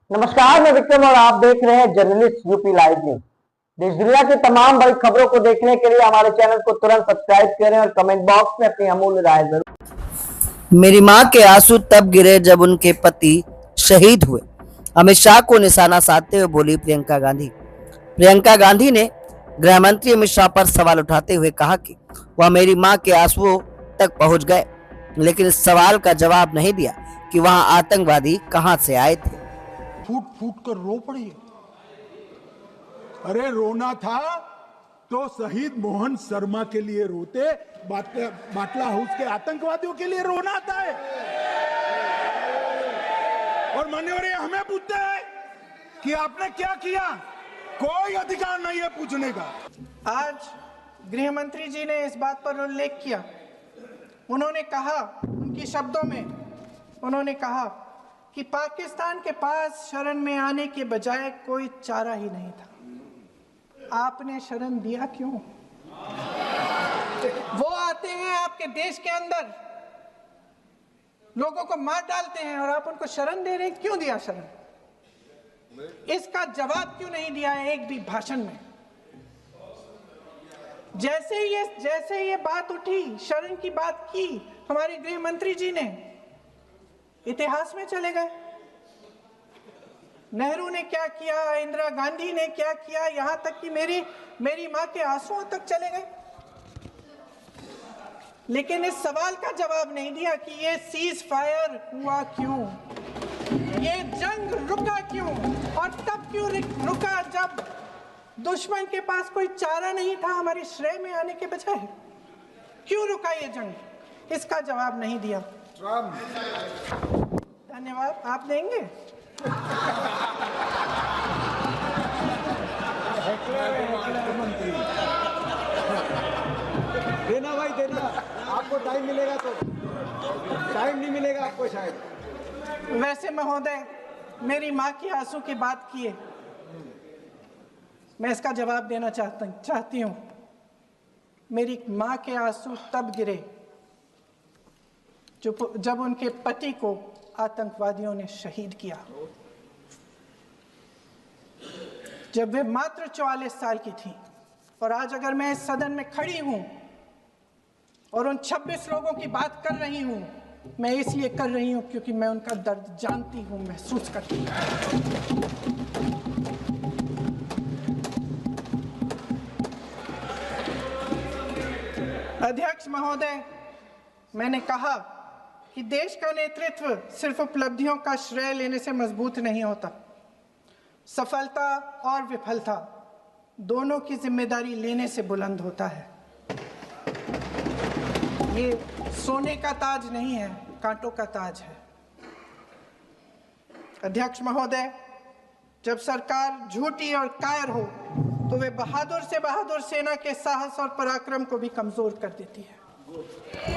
नमस्कार, मैं विक्रम और आप देख रहे हैं जर्नलिस्ट यूपी लाइव न्यूज। देश दुनिया की तमाम बड़ी खबरों को देखने के लिए हमारे चैनल को तुरंत सब्सक्राइब करें और कमेंट बॉक्स में अपनी अमूल्य राय जरूर। मेरी मां के आंसू तब गिरे जब उनके पति शहीद हुए, अमित शाह को निशाना साधते हुए बोली प्रियंका गांधी। प्रियंका गांधी ने गृह मंत्री अमित शाह पर सवाल उठाते हुए कहा कि वह मेरी मां के आंसुओं तक पहुंच गए, लेकिन इस सवाल का जवाब नहीं दिया कि वहां आतंकवादी कहां से आए थे। फूट फूट कर रो पड़ी। अरे रोना था तो शहीद मोहन शर्मा के लिए रोते, बाटला हाउस के आतंकवादियों के लिए रोना आता है। और मान्यवर हमें पूछते हैं कि आपने क्या किया, कोई अधिकार नहीं है पूछने का। आज गृह मंत्री जी ने इस बात पर उल्लेख किया। उन्होंने कहा, उनके शब्दों में उन्होंने कहा कि पाकिस्तान के पास शरण में आने के बजाय कोई चारा ही नहीं था। आपने शरण दिया क्यों? वो आते हैं आपके देश के अंदर, लोगों को मार डालते हैं और आप उनको शरण दे रहे हैं। क्यों दिया शरण? इसका जवाब क्यों नहीं दिया है एक भी भाषण में? जैसे ये बात उठी, शरण की बात की हमारे गृह मंत्री जी ने, इतिहास में चले गए। नेहरू ने क्या किया, इंदिरा गांधी ने क्या किया, यहां तक कि मेरी मां के आंसुओं तक चले गए। लेकिन इस सवाल का जवाब नहीं दिया कि ये सीज फायर हुआ क्यों, ये जंग रुका क्यों, और तब क्यों रुका जब दुश्मन के पास कोई चारा नहीं था हमारे श्रेय में आने के बजाय। क्यों रुका ये जंग, इसका जवाब नहीं दिया। धन्यवाद, आप देंगे? देना भाई देना, आपको टाइम मिलेगा तो। टाइम नहीं मिलेगा आपको शायद। वैसे महोदय, मेरी माँ की आंसू की बात किए, मैं इसका जवाब देना चाहती हूँ। मेरी माँ के आंसू तब गिरे जब उनके पति को आतंकवादियों ने शहीद किया, जब वे मात्र 44 साल की थी। और आज अगर मैं इस सदन में खड़ी हूं और उन 26 लोगों की बात कर रही हूं, मैं इसलिए कर रही हूं क्योंकि मैं उनका दर्द जानती हूं, महसूस करती हूं। अध्यक्ष महोदय, मैंने कहा कि देश का नेतृत्व सिर्फ उपलब्धियों का श्रेय लेने से मजबूत नहीं होता। सफलता और विफलता दोनों की जिम्मेदारी लेने से बुलंद होता है। ये सोने का ताज नहीं है, कांटों का ताज है। अध्यक्ष महोदय, जब सरकार झूठी और कायर हो तो वे बहादुर से बहादुर सेना के साहस और पराक्रम को भी कमजोर कर देती है।